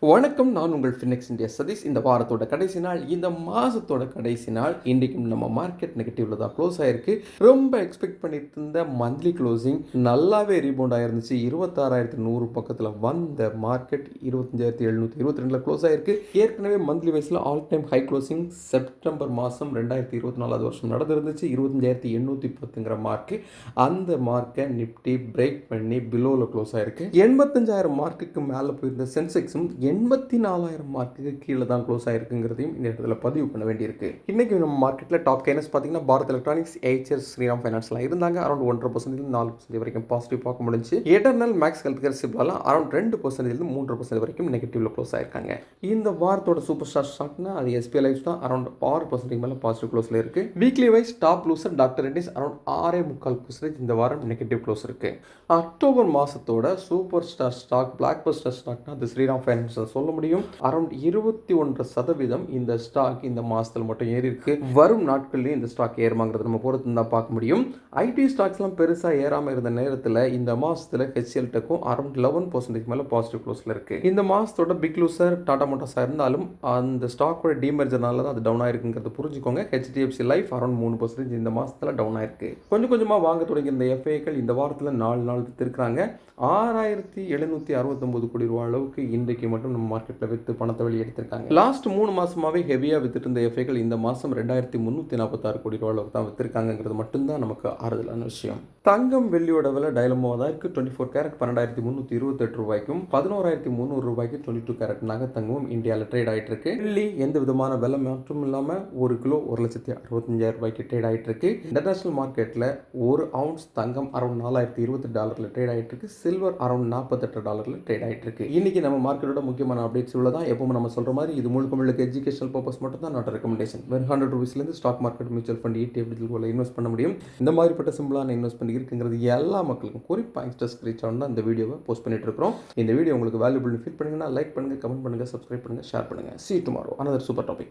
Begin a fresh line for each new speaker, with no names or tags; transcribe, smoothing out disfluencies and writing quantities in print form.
வணக்கம், நான் உங்கள் ஃபினிக்ஸ் இந்தியா சதீஷ். இந்த வாரத்தோட கடைசி நாள், இந்த மாதத்தோட கடைசி நாள். இன்றைக்கும் நம்ம மார்க்கெட் நெகட்டிவ்ல தான் க்ளோஸ் ஆயிருக்கு. ரொம்ப எக்ஸ்பெக்ட் பண்ணிட்டு இருந்த மந்த்லி க்ளோசிங் நல்லாவே ரீபவுண்ட் ஆயிருந்துச்சு. 26,100 பக்கத்தில் வந்த மார்க்கெட் 25,722 க்ளோஸ் ஆயிருக்கு. ஏற்கனவே மந்த்லி வைஸில் all time high closing September மாதம் 2024 வருஷம் நடந்திருந்துச்சு. 25,810ங்கிற மார்க்கு. அந்த மார்க்கை நிப்டி பிரேக் பண்ணி பிலோவில் க்ளோஸ் ஆயிருக்கு. 85,000 மார்க்குக்கு மேலே போயிருந்த சென்செக்ஸும் 84,000 மார்க்குக்கு கீழே தான் க்ளோஸ் ஆயிருக்குங்கிறதையும் இந்த இடத்துல பதிவு பண்ண வேண்டியிருக்கு. இன்னைக்கு நம்ம மார்க்கெட்டில் டாப் கைனஸ் பார்த்தீங்கன்னா பாரத் எலக்ட்ரானிக்ஸ், ஏச்சர், ஸ்ரீராம் ஃபைனான்ஸ்லாம் இருந்தாங்க. அரௌண்ட் 1.5% 4% வரைக்கும் பாசிட்டிவ் பார்க்க முடிஞ்சு. எட்டர்னல், மேக்ஸ் ஹெல்த் கேர், சிப்லாலாம் அரௌண்ட் 2% 3% வரைக்கும் நெகட்டிவ்ல க்ளோஸ் ஆயிருக்காங்க. இந்த வாரத்தோட சூப்பர் ஸ்டார் ஸ்டாக்னா அது எஸ்பிஐ லைஃப் தான். அரௌண்ட் 6% மேலே பாசிட்டிவ் க்ளோஸ்ல இருக்கு. Weekly wise top loser doctor Reddy's around 6.25% இந்த வாரம் நெகட்டிவ் க்ளோஸ் இருக்கு. அக்டோபர் மாசத்தோட super star stock, blockbuster ஸ்டாக்னா அது ஸ்ரீராம் ஃபைனான்ஸ் சொல்ல முடியும். அரௌண்ட் 21% இந்த ஸ்டாக் இந்த மாசத்துல மட்டும் ஏறி இருக்கு. வரும் நாட்கள்லயும் இந்த ஸ்டாக் ஏறுமாங்கிறது நம்ம பொறுத்து தான் பார்க்க முடியும். ஐடி ஸ்டாக்ஸ்லாம் பெருசா ஏறாம இருந்த நேரத்தில் இந்த மாசத்துல ஹெச்எல் டெக்கும் அரௌண்ட் 11% மேல பாசிட்டிவ் க்ளோஸ்ல இருக்கு. இந்த மாசத்தோட பிக் லூசர் டாடா மோட்டார்ஸா இருந்தாலும் அந்த ஸ்டாக்கோட டிமெர்ஜர்னால தான் அது டவுன் ஆயிருக்குங்கிறது புரிஞ்சுக்கோங்க. ஹெச்டிஎஃப்சி லைஃப் அரௌண்ட் 3% இந்த மாசத்துல டவுன் ஆயிருக்கு. கொஞ்சம் கொஞ்சமா வாங்க தொடங்கி இந்த எஃப்ஐக்கள் இந்த வாரத்துல 4 நாள் வித்திருக்காங்க. 6,769 கோடி ரூபாய் அளவுக்கு இன்றைக்கு மட்டும் நம்ம மார்க்கெட்டில் விற்று பணத்தை வெளியெடுத்திருக்காங்க. லாஸ்ட் 3 மாசமாவே ஹெவியாக வித்துட்டு இருந்த எஃப்ஐக்கள் இந்த மாதம் 2,346 கோடி ரூபாய் அளவுக்கு தான் வித்திருக்காங்கிறது மட்டும்தான் நமக்கு ஆறுதலான விஷயம். தங்கம் வெள்ளியோட விலை டைலமோவாக தான் இருக்குது. 24 கேரட் 12,328 ரூபாய்க்கும் 11,300 ரூபாய்க்கு 22 கேரட் நகத்தங்கமும் இந்தியாவில் ட்ரேட் ஆகிட்டு இருக்கு. வெள்ளி எந்த விதமான விலை மாற்றம் இல்லாமல் 1 கிலோ 1,65,000 ரூபாய்க்கு ட்ரேட் ஆகிட்டு இருக்கு. இன்டர்நேஷனல் மார்க்கெட்டில் 1 அவுன்ஸ் தங்கம் அரௌண்ட் $4,020 ட்ரேட் ஆகிட்டு இருக்கு. சில்வர் அரௌண்ட் $48 ட்ரேட் ஆகிட்டு இருக்கு. இன்னைக்கு நம்ம மார்க்கெட்டோட முக்கியமான அப்டேட்ஸ் உள்ளதான். எப்பவும் நம்ம சொல்ற மாதிரி இது முழுக்க எஜுகேஷனல் பர்பஸ் மட்டும் தான், நாட் ரெக்கமெண்டேஷன். வெறும் 100 ரூபீஸ்லேருந்து stock market, mutual fund, ETF போல இன்வெஸ்ட் பண்ண முடியும். இந்த மாதிரிப்பட்ட சிம்பிளான இன்வெஸ்ட்மெண்ட் இருக்குங்கிறது எல்லா மக்களுக்கும், குறிப்பாக யங்ஸ்டர்ஸ்க்கு ரீச் ஆகணும் தான் இந்த வீடியோவை போஸ்ட் பண்ணிட்டு இருக்கிறோம். இந்த வீடியோ உங்களுக்கு வேல்யூபிள்னு ஃபீல் பண்ணீங்கன்னா லைக் பண்ணுங்க, கமெண்ட் பண்ணுங்க, சப்ஸ்கிரைப் பண்ணுங்க, ஷேர் பண்ணுங்க. See you tomorrow. Another super topic.